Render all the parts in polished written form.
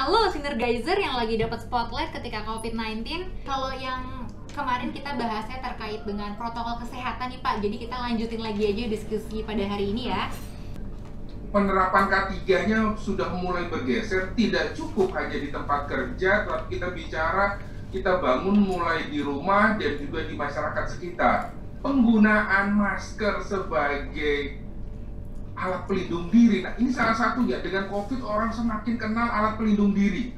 Halo Sinergizer yang lagi dapat spotlight ketika COVID-19. Kalau yang kemarin kita bahasnya terkait dengan protokol kesehatan nih Pak. Jadi kita lanjutin lagi aja diskusi pada hari ini ya. Penerapan K3-nya sudah mulai bergeser, tidak cukup hanya di tempat kerja, tapi kita bicara, kita bangun mulai di rumah dan juga di masyarakat sekitar. Penggunaan masker sebagai alat pelindung diri. Nah, ini salah satunya. Dengan COVID, orang semakin kenal alat pelindung diri.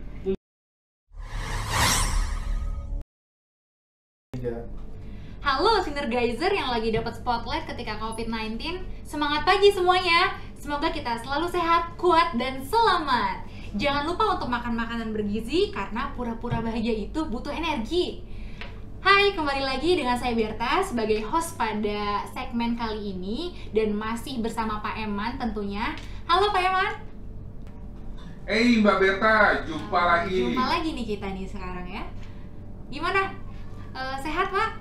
Halo Sinergizer yang lagi dapat spotlight ketika COVID-19. Semangat pagi semuanya. Semoga kita selalu sehat, kuat, dan selamat. Jangan lupa untuk makan makanan bergizi karena pura-pura bahagia itu butuh energi. Hai, kembali lagi dengan saya Berta sebagai host pada segmen kali ini dan masih bersama Pak Eman tentunya. Halo Pak Eman. Hey Mbak Berta, jumpa lagi. Jumpa lagi nih kita nih sekarang ya. Gimana? Sehat Pak?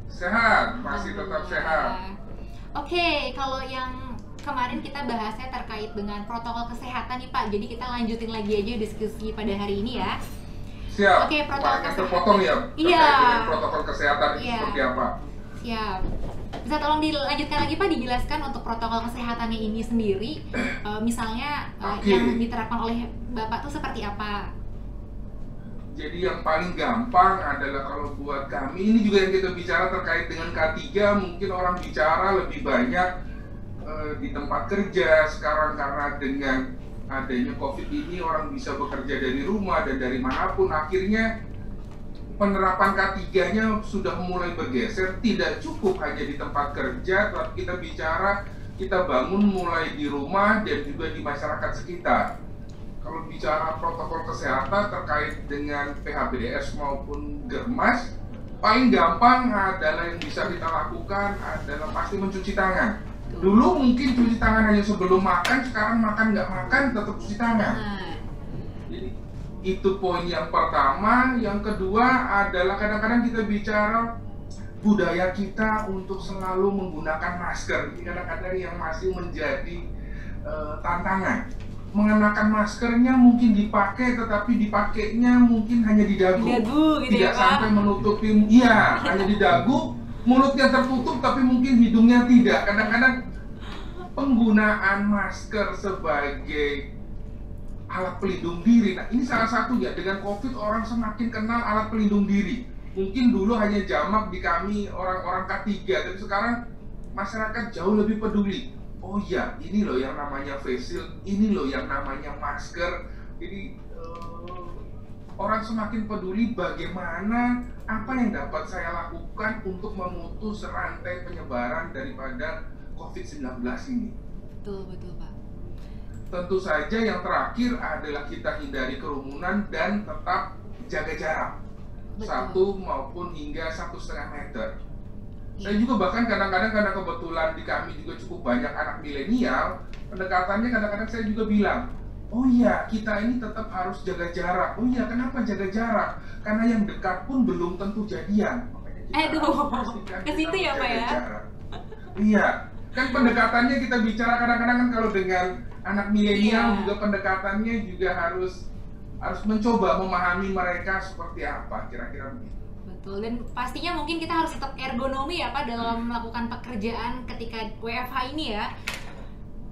Sehat, masih tetap sehat. Oke, kalau yang kemarin kita bahasnya terkait dengan protokol kesehatan nih Pak. Jadi kita lanjutin lagi aja diskusi pada hari ini ya. Siap. Oke, protokol kesehatan. Terpotong ya. Iya. Dengan protokol kesehatan itu seperti apa? Siap. Bisa tolong dilanjutkan lagi Pak, dijelaskan untuk protokol kesehatannya ini sendiri, misalnya yang diterapkan oleh Bapak tuh seperti apa? Jadi yang paling gampang adalah kalau buat kami, ini juga yang kita bicara terkait dengan K3, mungkin orang bicara lebih banyak di tempat kerja sekarang karena dengan adanya COVID ini orang bisa bekerja dari rumah dan dari manapun. Akhirnya penerapan K3-nya sudah mulai bergeser, tidak cukup hanya di tempat kerja, tapi kita bicara, kita bangun mulai di rumah dan juga di masyarakat sekitar. Kalau bicara protokol kesehatan terkait dengan PHBDS maupun Germas, paling gampang adalah yang bisa kita lakukan adalah pasti mencuci tangan. Dulu mungkin cuci tangan hanya sebelum makan, sekarang makan nggak makan tetap cuci tangan. Jadi itu poin yang pertama. Yang kedua adalah kadang-kadang kita bicara budaya kita untuk selalu menggunakan masker. Ini kadang-kadang yang masih menjadi tantangan. Mengenakan maskernya mungkin dipakai, tetapi dipakainya mungkin hanya di dagu, gitu tidak ya, sampai menutupi, iya, hanya di dagu, mulutnya tertutup tapi mungkin hidungnya tidak. Kadang-kadang penggunaan masker sebagai alat pelindung diri. Nah, ini salah satunya. Dengan COVID, orang semakin kenal alat pelindung diri. Mungkin dulu hanya jamak di kami orang-orang K3, tapi sekarang masyarakat jauh lebih peduli. Oh iya, ini loh yang namanya face shield, ini loh yang namanya masker. Jadi orang semakin peduli bagaimana apa yang dapat saya lakukan untuk memutus rantai penyebaran daripada COVID-19 ini. Betul Pak. Tentu saja yang terakhir adalah kita hindari kerumunan dan tetap jaga jarak. Betul. 1 maupun hingga 1,5 meter. Saya juga bahkan kadang-kadang karena kebetulan di kami juga cukup banyak anak milenial, pendekatannya kadang-kadang saya juga bilang, oh iya, kita ini tetap harus jaga jarak. Oh iya, kenapa jaga jarak? Karena yang dekat pun belum tentu jadian. Makanya kita harus pastikan ke situ ya Pak ya? jarak. Iya, kan pendekatannya kita bicara kadang-kadang kan kalau dengan anak milenial juga pendekatannya juga harus mencoba memahami mereka seperti apa, kira-kira begitu. Betul, dan pastinya mungkin kita harus tetap ergonomi ya Pak dalam melakukan pekerjaan ketika WFH ini ya.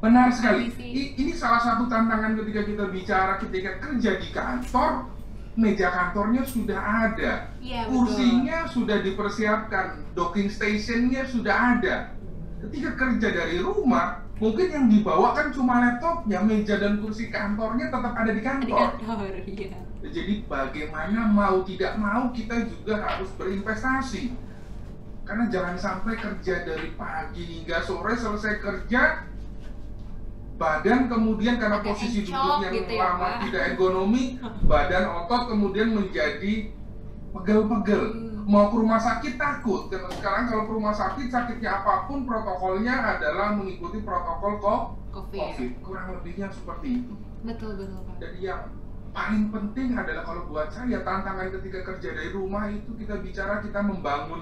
Benar sekali. Ini salah satu tantangan ketika kita bicara ketika kerja di kantor, meja kantornya sudah ada, ya, kursinya sudah dipersiapkan, docking stationnya sudah ada. Ketika kerja dari rumah, mungkin yang dibawa kan cuma laptopnya, meja dan kursi kantornya tetap ada di kantor. Iya. Jadi bagaimana mau tidak mau kita juga harus berinvestasi. Karena jangan sampai kerja dari pagi hingga sore, selesai kerja, badan kemudian karena posisi duduk yang gitu ya, lama Pak? tidak ergonomi, badan otot kemudian menjadi pegel-pegel. Mau ke rumah sakit takut, karena sekarang kalau ke rumah sakit, sakitnya apapun, protokolnya adalah mengikuti protokol COVID. Kurang lebihnya seperti itu. Betul Pak. Jadi yang paling penting adalah kalau buat saya tantangan ketika kerja dari rumah itu kita bicara kita membangun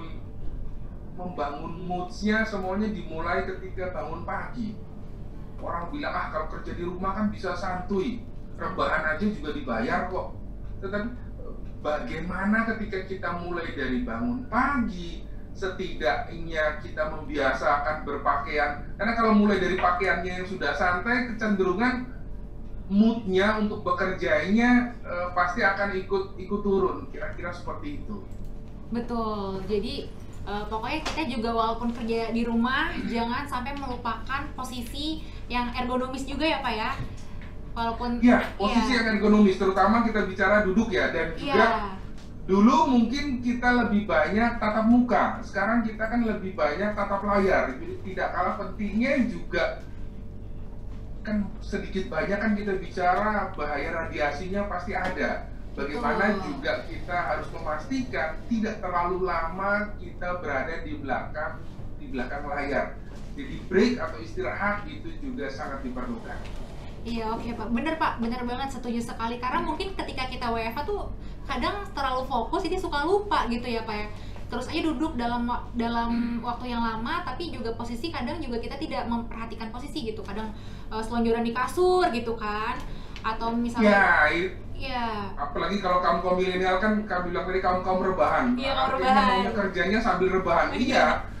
moods-nya semuanya dimulai ketika bangun pagi. Orang bilang kalau kerja di rumah kan bisa santuy. rebahan aja juga dibayar kok. Tetapi bagaimana ketika kita mulai dari bangun pagi, setidaknya kita membiasakan berpakaian, karena kalau mulai dari pakaiannya yang sudah santai, kecenderungan moodnya untuk bekerjanya pasti akan ikut turun, kira-kira seperti itu. Betul. Jadi pokoknya kita juga walaupun kerja di rumah jangan sampai melupakan posisi yang ergonomis juga ya Pak ya. Walaupun ya posisi yang ergonomis, terutama kita bicara duduk ya, dan juga dulu mungkin kita lebih banyak tatap muka, sekarang kita kan lebih banyak tatap layar. Jadi tidak kalah pentingnya juga kan sedikit banyak kan kita bicara bahaya radiasinya pasti ada. Bagaimana juga kita harus memastikan tidak terlalu lama kita berada di belakang layar. Jadi break atau istirahat itu juga sangat diperlukan. Iya, oke Pak, bener Pak, bener banget, setuju sekali. Karena mungkin ketika kita WFH tuh kadang terlalu fokus, jadi suka lupa gitu ya Pak ya. Terus aja duduk dalam waktu yang lama, tapi juga posisi kadang juga kita tidak memperhatikan posisi gitu. Kadang selonjoran di kasur gitu kan, atau misalnya apalagi kalau kaum milenial kan kami bilang tadi kaum rebahan. Iya, kaum rebahan. Maunya kerjanya sambil rebahan. Iya.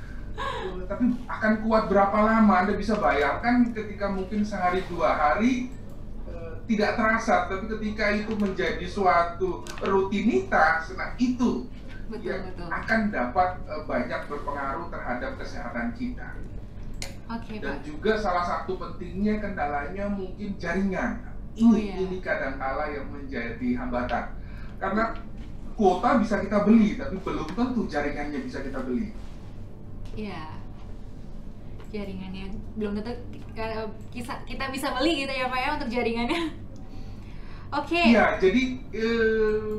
Tapi akan kuat berapa lama? Anda bisa bayangkan ketika mungkin sehari 2 hari tidak terasa, tapi ketika itu menjadi suatu rutinitas, nah itu betul. Akan dapat banyak berpengaruh terhadap kesehatan kita. Dan juga salah satu pentingnya kendalanya mungkin jaringan. Ini kadang-kala yang menjadi hambatan. Karena kuota bisa kita beli, tapi belum tentu jaringannya bisa kita beli. Iya, jaringannya belum tentu kita bisa beli gitu ya Pak ya untuk jaringannya. Iya, jadi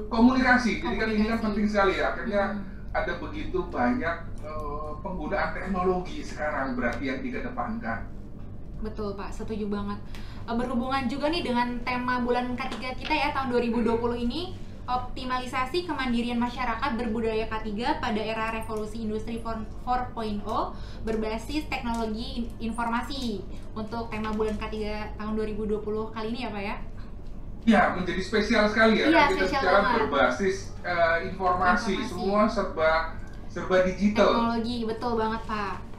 komunikasi. Jadi kan ini kan penting sekali ya. Akhirnya ada begitu banyak penggunaan teknologi sekarang berarti yang dikedepankan. Betul Pak, setuju banget. Berhubungan juga nih dengan tema bulan ketiga kita ya tahun 2020 ini, optimalisasi kemandirian masyarakat berbudaya K3 pada era revolusi industri 4.0 berbasis teknologi informasi. Untuk tema bulan K3 tahun 2020 kali ini ya Pak ya? Ya, menjadi spesial sekali ya. Iya, kita bicara berbasis informasi, semua serba digital. Teknologi, betul banget Pak.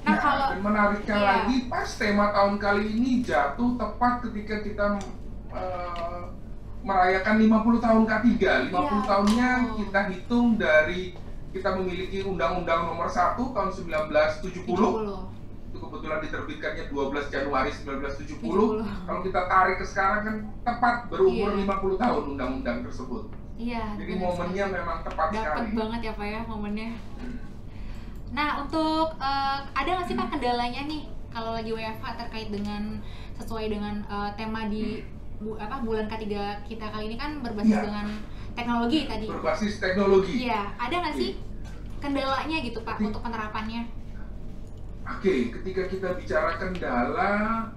Nah, dan menariknya lagi, pas tema tahun kali ini jatuh tepat ketika kita merayakan 50 tahun K3. 50 tahunnya kita hitung dari kita memiliki Undang-Undang Nomor 1 tahun 1970. Itu kebetulan diterbitkannya 12 Januari 1970. Kalau kita tarik ke sekarang kan tepat berumur 50 tahun undang-undang tersebut. Jadi momennya memang tepat sekali. Dapat banget ya Pak ya momennya. Nah, untuk ada nggak sih Pak kendalanya nih kalau lagi WFH terkait dengan sesuai dengan tema di bulan K3 kita kali ini kan berbasis dengan teknologi tadi. Berbasis teknologi. Iya, ada nggak sih kendalanya gitu Pak untuk penerapannya? Ketika kita bicara kendala,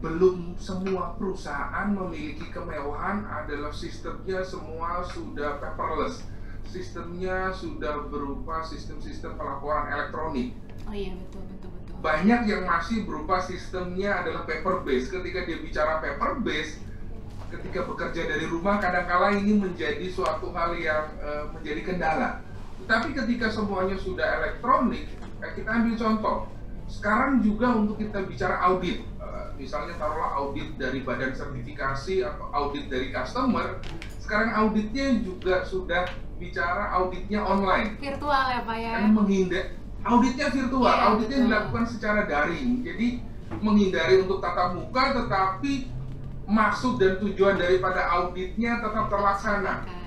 belum semua perusahaan memiliki kemewahan adalah sistemnya semua sudah paperless. Sistemnya sudah berupa sistem-sistem pelaporan elektronik. Oh iya, betul. Banyak yang masih berupa sistemnya adalah paper base. Ketika dia bicara paper base, ketika bekerja dari rumah kadang-kala ini menjadi suatu hal yang menjadi kendala. Tapi ketika semuanya sudah elektronik, kita ambil contoh. Sekarang juga untuk kita bicara audit, misalnya taruhlah audit dari badan sertifikasi atau audit dari customer, sekarang auditnya juga sudah bicara auditnya online. Virtual ya Pak ya? Karena menghindar, auditnya virtual, auditnya dilakukan secara daring. Jadi menghindari untuk tatap muka, tetapi maksud dan tujuan daripada auditnya tetap terlaksana.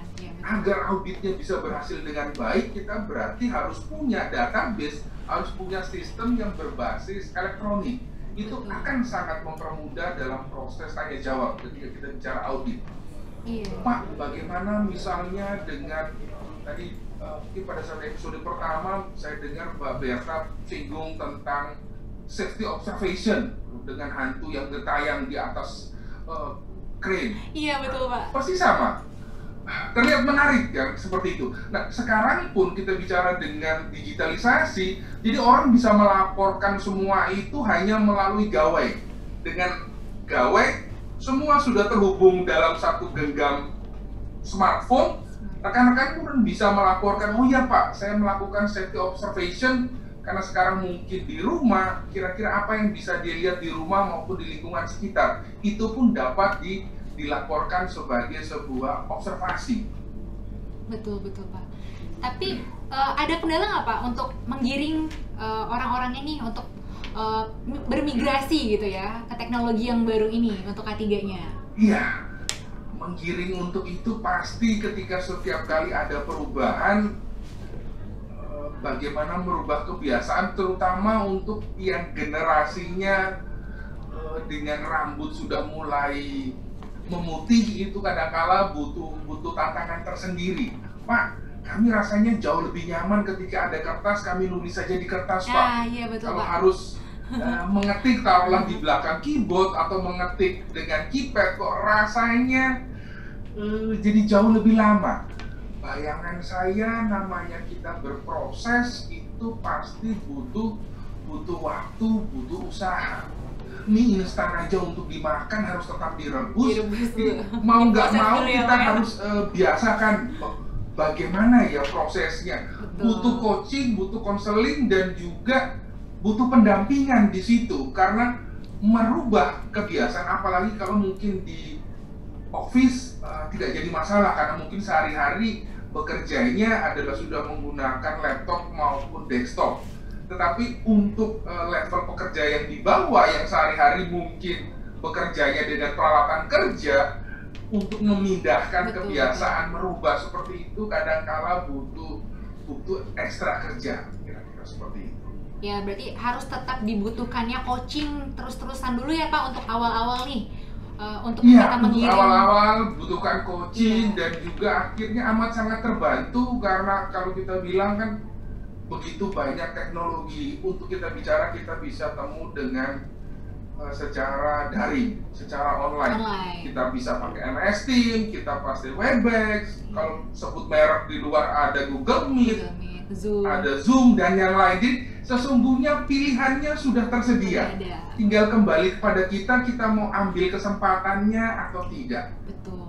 Agar auditnya bisa berhasil dengan baik, kita berarti harus punya database, harus punya sistem yang berbasis elektronik. Itu akan sangat mempermudah dalam proses tanya jawab ketika kita bicara audit. Pak, bagaimana misalnya dengan tadi mungkin pada saat episode pertama saya dengar Mbak Berta singgung tentang safety observation dengan hantu yang getayang di atas crane. Iya betul Pak. Pasti sama. Terlihat menarik ya seperti itu. Nah sekarang pun kita bicara dengan digitalisasi, jadi orang bisa melaporkan semua itu hanya melalui gawai. Dengan gawai semua sudah terhubung dalam satu genggam smartphone. Rekan-rekan pun bisa melaporkan, oh ya Pak, saya melakukan safety observation karena sekarang mungkin di rumah, kira-kira apa yang bisa dilihat di rumah maupun di lingkungan sekitar. Itu pun dapat dilaporkan sebagai sebuah observasi. Betul Pak. Tapi ada kendala nggak Pak untuk menggiring orang-orangnya nih untuk bermigrasi gitu ya ke teknologi yang baru ini untuk K3-nya? Iya, menggiring untuk itu pasti ketika setiap kali ada perubahan, bagaimana merubah kebiasaan, terutama untuk yang generasinya dengan rambut sudah mulai memutih, itu kadangkala butuh tantangan tersendiri. Pak, kami rasanya jauh lebih nyaman ketika ada kertas, kami nulis saja di kertas, Pak. Iya, betul, Kalau Pak. harus mengetik taruhlah di belakang keyboard atau mengetik dengan keypad, kok rasanya jadi jauh lebih lama. Bayangan saya, namanya kita berproses itu pasti butuh waktu, butuh usaha. Mie instan aja untuk dimakan harus tetap direbus. Mau nggak mau kita harus biasakan bagaimana ya prosesnya. Butuh coaching, butuh konseling, dan juga butuh pendampingan di situ, karena merubah kebiasaan, apalagi kalau mungkin di office tidak jadi masalah karena mungkin sehari-hari bekerjanya adalah sudah menggunakan laptop maupun desktop. Tetapi untuk level pekerja yang di bawah yang sehari-hari mungkin bekerjanya dengan peralatan kerja, untuk memindahkan kebiasaan merubah seperti itu kadangkala butuh ekstra kerja, kira-kira seperti itu. Ya, berarti harus tetap dibutuhkannya coaching terus-terusan dulu ya Pak untuk awal-awal nih. Untuk kita menggiring. Awal-awal butuhkan coaching, dan juga akhirnya amat sangat terbantu karena kalau kita bilang kan begitu banyak teknologi untuk kita bicara, kita bisa temu dengan secara daring, secara online. Kita bisa pakai MS Teams, kita pakai Webex, kalau sebut merek di luar ada Google Meet, Zoom. Ada Zoom dan yang lain. Jadi sesungguhnya pilihannya sudah tersedia. Tinggal kembali kepada kita mau ambil kesempatannya atau tidak. Betul.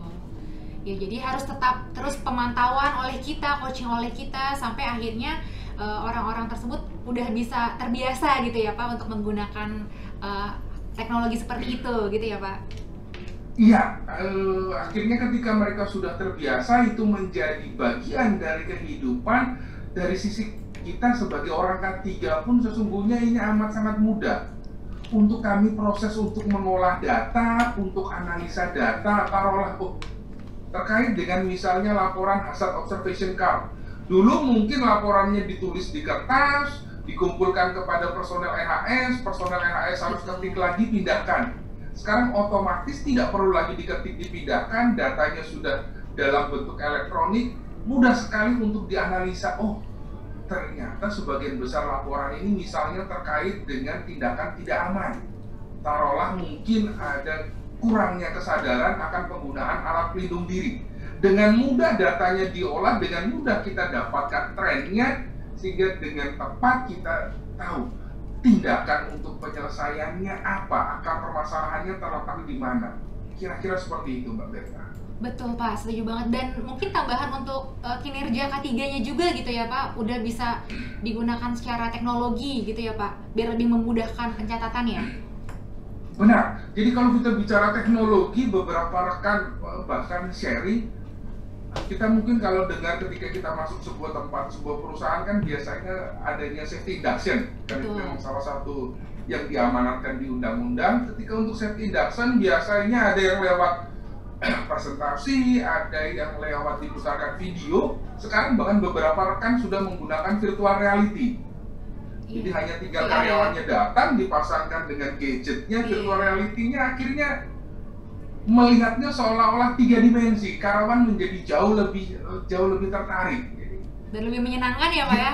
Ya, jadi harus tetap terus pemantauan oleh kita, coaching oleh kita, sampai akhirnya orang-orang tersebut udah bisa terbiasa gitu ya Pak untuk menggunakan teknologi seperti itu gitu ya Pak. Iya, akhirnya ketika mereka sudah terbiasa, itu menjadi bagian dari kehidupan. Dari sisi kita sebagai orang K3 pun sesungguhnya ini amat sangat mudah untuk kami proses untuk mengolah data, untuk analisa data, taruhlah terkait dengan misalnya laporan hazard observation card. Dulu mungkin laporannya ditulis di kertas, dikumpulkan kepada personel EHS harus ketik lagi, pindahkan. Sekarang otomatis tidak perlu lagi diketik, dipindahkan, datanya sudah dalam bentuk elektronik, mudah sekali untuk dianalisa. Oh, ternyata sebagian besar laporan ini misalnya terkait dengan tindakan tidak aman. Taruhlah mungkin ada kurangnya kesadaran akan penggunaan alat pelindung diri. Dengan mudah datanya diolah, dengan mudah kita dapatkan trennya, sehingga dengan tepat kita tahu tindakan untuk penyelesaiannya apa, akar permasalahannya terletak di mana. Kira-kira seperti itu Mbak Berta. Betul Pak, setuju banget. Dan mungkin tambahan untuk kinerja K3-nya juga gitu ya Pak, udah bisa digunakan secara teknologi gitu ya Pak, biar lebih memudahkan pencatatan ya. Benar, jadi kalau kita bicara teknologi, beberapa rekan bahkan sharing, kita mungkin kalau dengar ketika kita masuk sebuah tempat, sebuah perusahaan kan biasanya adanya safety induction, kan itu memang salah satu yang diamanatkan di undang-undang. Ketika untuk safety induction biasanya ada yang lewat presentasi, ada yang lewat diputarkan video. Sekarang bahkan beberapa rekan sudah menggunakan virtual reality. Jadi hanya tinggal karyawannya datang, dipasangkan dengan gadgetnya, virtual reality-nya akhirnya melihatnya seolah-olah 3 dimensi. Karyawan menjadi jauh lebih tertarik. Dan lebih menyenangkan ya Pak ya?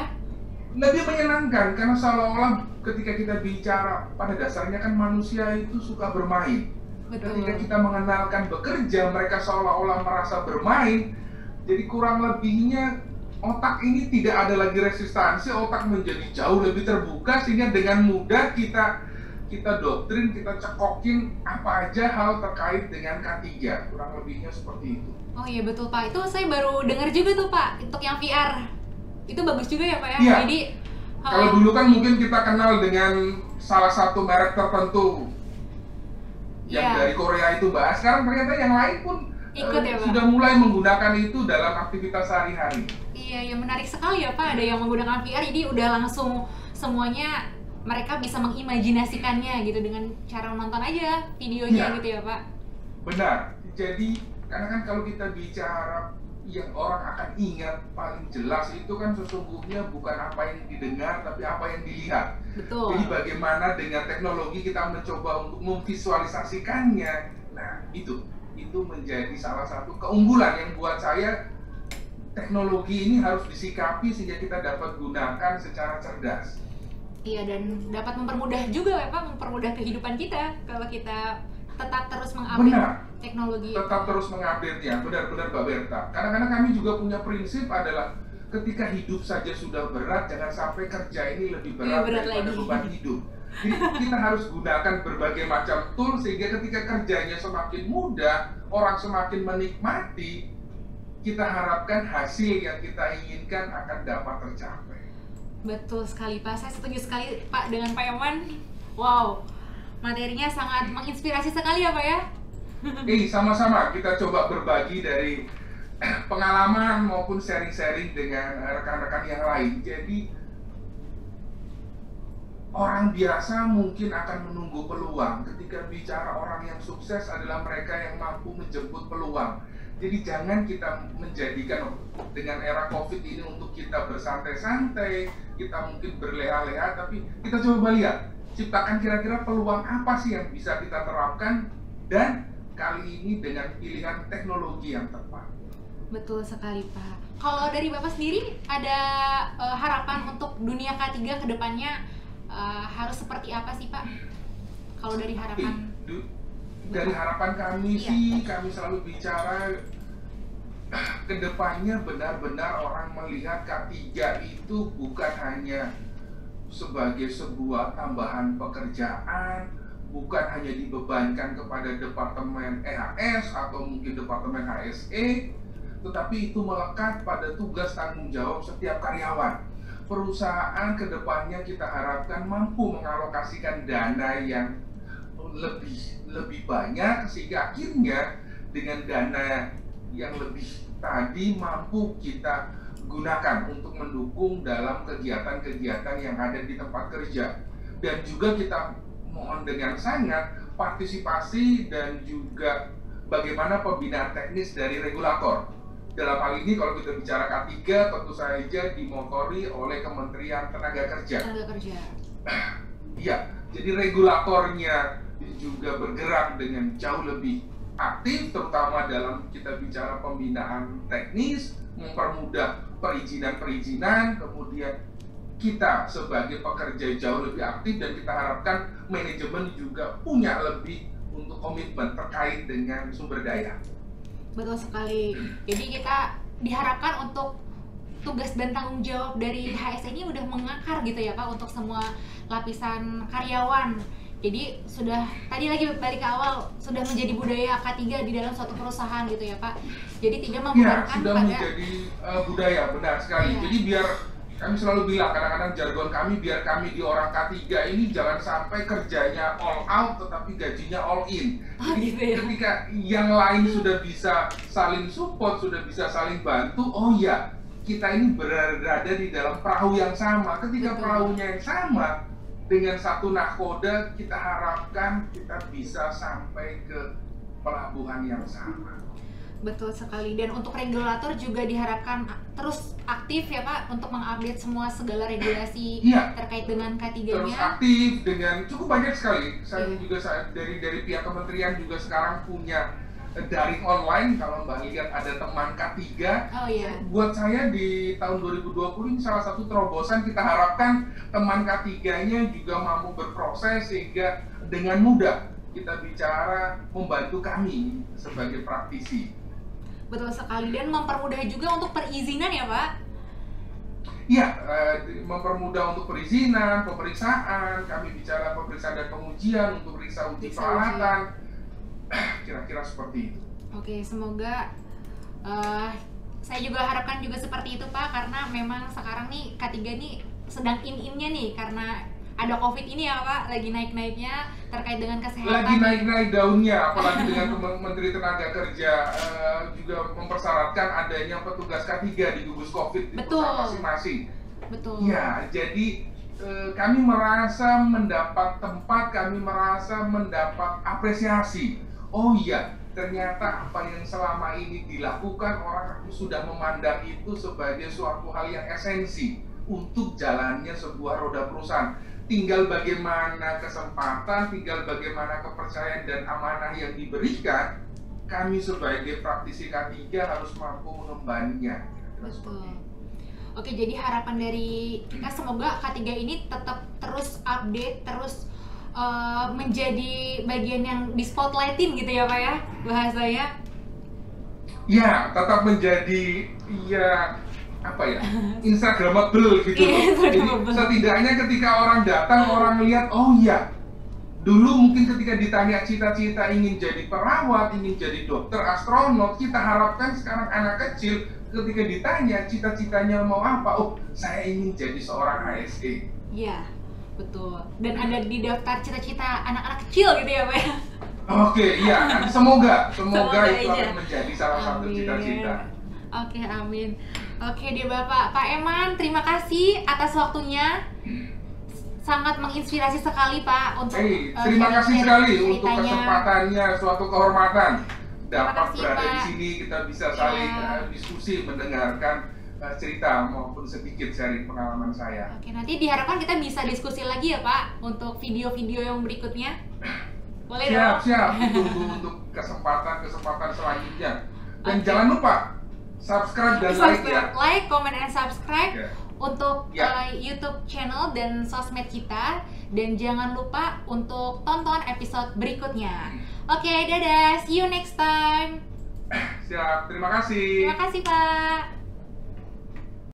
Lebih menyenangkan karena seolah-olah ketika kita bicara, pada dasarnya kan manusia itu suka bermain. Betul. Ketika kita mengenalkan bekerja, mereka seolah-olah merasa bermain. Jadi kurang lebihnya otak ini tidak ada lagi resistansi, otak menjadi jauh lebih terbuka, sehingga dengan mudah kita kita doktrin, kita cekokin apa aja hal terkait dengan K3, kurang lebihnya seperti itu. Oh iya betul Pak, itu saya baru dengar juga tuh Pak, untuk yang VR. Itu bagus juga ya Pak ya? Iya. Jadi Kalau dulu kan mungkin kita kenal dengan salah satu merek tertentu yang dari Korea itu bahas, sekarang ternyata yang lain pun ikut ya Pak? sudah mulai menggunakan itu dalam aktivitas sehari-hari. Iya, ya menarik sekali ya Pak, ada yang menggunakan VR, jadi udah langsung semuanya mereka bisa mengimajinasikannya gitu dengan cara menonton aja videonya gitu ya Pak? Benar, jadi karena kan kalau kita bicara yang orang akan ingat paling jelas itu kan sesungguhnya bukan apa yang didengar tapi apa yang dilihat. Betul. Jadi bagaimana dengan teknologi kita mencoba untuk memvisualisasikannya. Nah itu menjadi salah satu keunggulan yang buat saya teknologi ini harus disikapi sehingga kita dapat gunakan secara cerdas. Iya, dan dapat mempermudah juga ya Pak, mempermudah kehidupan kita kalau kita tetap terus mengupdate teknologi. Tetap terus mengupdate-nya, benar-benar Mbak Berta. Kadang-kadang kami juga punya prinsip adalah ketika hidup saja sudah berat, jangan sampai kerja ini lebih berat daripada beban hidup. Jadi kita harus gunakan berbagai macam tool sehingga ketika kerjanya semakin mudah, orang semakin menikmati, kita harapkan hasil yang kita inginkan akan dapat tercapai. Betul sekali Pak, saya setuju sekali Pak dengan Pak Yaman. Wow, materinya sangat menginspirasi sekali ya Pak ya. Sama-sama kita coba berbagi dari pengalaman maupun sharing-sharing dengan rekan-rekan yang lain. Jadi orang biasa mungkin akan menunggu peluang. Ketika bicara orang yang sukses adalah mereka yang mampu menjemput peluang. Jadi jangan kita menjadikan dengan era COVID ini untuk kita bersantai-santai, kita mungkin berleha-leha, tapi kita coba lihat, ciptakan kira-kira peluang apa sih yang bisa kita terapkan, dan kali ini dengan pilihan teknologi yang tepat. Betul sekali Pak. Kalau dari Bapak sendiri ada harapan untuk dunia K3 ke depannya harus seperti apa sih Pak? Kalau dari harapan? Dari harapan kami sih, kami selalu bicara kedepannya benar-benar orang melihat K3 itu bukan hanya sebagai sebuah tambahan pekerjaan, bukan hanya dibebankan kepada Departemen EHS atau mungkin Departemen HSE, tetapi itu melekat pada tugas tanggung jawab setiap karyawan. Perusahaan kedepannya kita harapkan mampu mengalokasikan dana yang lebih banyak sehingga akhirnya dengan dana yang lebih tadi mampu kita gunakan untuk mendukung dalam kegiatan-kegiatan yang ada di tempat kerja. Dan juga kita mohon dengan sangat partisipasi dan juga bagaimana pembinaan teknis dari regulator. Dalam hal ini kalau kita bicara K3 tentu saja dimotori oleh Kementerian Tenaga Kerja. Iya, jadi regulatornya juga bergerak dengan jauh lebih aktif, terutama dalam kita bicara pembinaan teknis, mempermudah perizinan-perizinan, kemudian kita sebagai pekerja jauh lebih aktif dan kita harapkan manajemen juga punya lebih untuk komitmen terkait dengan sumber daya. Betul sekali. Jadi kita diharapkan untuk tugas dan tanggung jawab dari HSE ini udah mengakar gitu ya Pak untuk semua lapisan karyawan. Jadi sudah, tadi lagi balik ke awal, sudah menjadi budaya K3 di dalam suatu perusahaan gitu ya Pak. Jadi tidak membebankan sudah menjadi budaya, benar sekali. Jadi biar kami selalu bilang, kadang-kadang jargon kami, biar kami di orang K3 ini jangan sampai kerjanya all out tetapi gajinya all in. Jadi ketika yang lain sudah bisa saling support, sudah bisa saling bantu, oh ya, kita ini berada di dalam perahu yang sama. Ketika perahunya yang sama, dengan satu nahkoda kita harapkan kita bisa sampai ke pelabuhan yang sama. Betul sekali. Dan untuk regulator juga diharapkan terus aktif ya Pak untuk mengupdate semua segala regulasi terkait dengan K3-nya. Terus aktif dengan cukup banyak sekali. Saya juga dari pihak kementerian juga sekarang punya daring online. Kalau Mbak lihat ada teman K3. Buat saya di tahun 2020 ini salah satu terobosan, kita harapkan teman K3-nya juga mampu berproses sehingga dengan mudah kita bicara membantu kami sebagai praktisi. Betul sekali, dan mempermudah juga untuk perizinan ya Pak? Ya, mempermudah untuk perizinan, pemeriksaan, kami bicara pemeriksaan dan pengujian untuk periksa uji peralatan, kira-kira seperti itu. Oke, semoga saya juga harapkan juga seperti itu Pak, karena memang sekarang nih K3 nih sedang in-innya nih, karena ada COVID ini ya Pak, lagi naik-naiknya terkait dengan kesehatan. Lagi naik-naik daunnya, apalagi dengan Menteri Tenaga Kerja juga mempersyaratkan adanya petugas K3 di gugus COVID di perusahaan masing-masing. Betul. Ya, jadi kami merasa mendapat tempat, kami merasa mendapat apresiasi. Oh iya, ternyata apa yang selama ini dilakukan orang sudah memandang itu sebagai suatu hal yang esensi untuk jalannya sebuah roda perusahaan. Tinggal bagaimana kesempatan, tinggal bagaimana kepercayaan dan amanah yang diberikan, kami sebagai praktisi K3 harus mampu mengembannya. Betul. Oke, jadi harapan dari kita semoga K3 ini tetap terus update, terus menjadi bagian yang di spotlightin gitu ya Pak ya, bahasanya. Ya, tetap menjadi Instagramable gitu loh. Jadi setidaknya ketika orang datang, orang lihat, oh iya, dulu mungkin ketika ditanya cita-cita ingin jadi perawat, ingin jadi dokter, astronot, kita harapkan sekarang anak kecil ketika ditanya cita-citanya mau apa, oh saya ingin jadi seorang ASE. Iya, betul. Dan ada di daftar cita-cita anak-anak kecil gitu ya Pak ya. Oke, iya, semoga itu akan menjadi salah satu cita-cita. Oke, amin. Oke deh Bapak, Pak Eman, terima kasih atas waktunya. Sangat menginspirasi sekali Pak untuk terima kasih sekali untuk kesempatannya, suatu kehormatan dapat berada di sini, kita bisa saling diskusi, mendengarkan cerita maupun sedikit sharing pengalaman saya. Oke, nanti diharapkan kita bisa diskusi lagi ya Pak untuk video-video yang berikutnya. Boleh dong? Siap, ditunggu untuk kesempatan selanjutnya. Dan jangan lupa subscribe dan like, comment, and subscribe untuk YouTube channel dan sosmed kita, dan jangan lupa untuk tonton episode berikutnya. Oke, dadah, see you next time. Siap, terima kasih. Terima kasih Pak.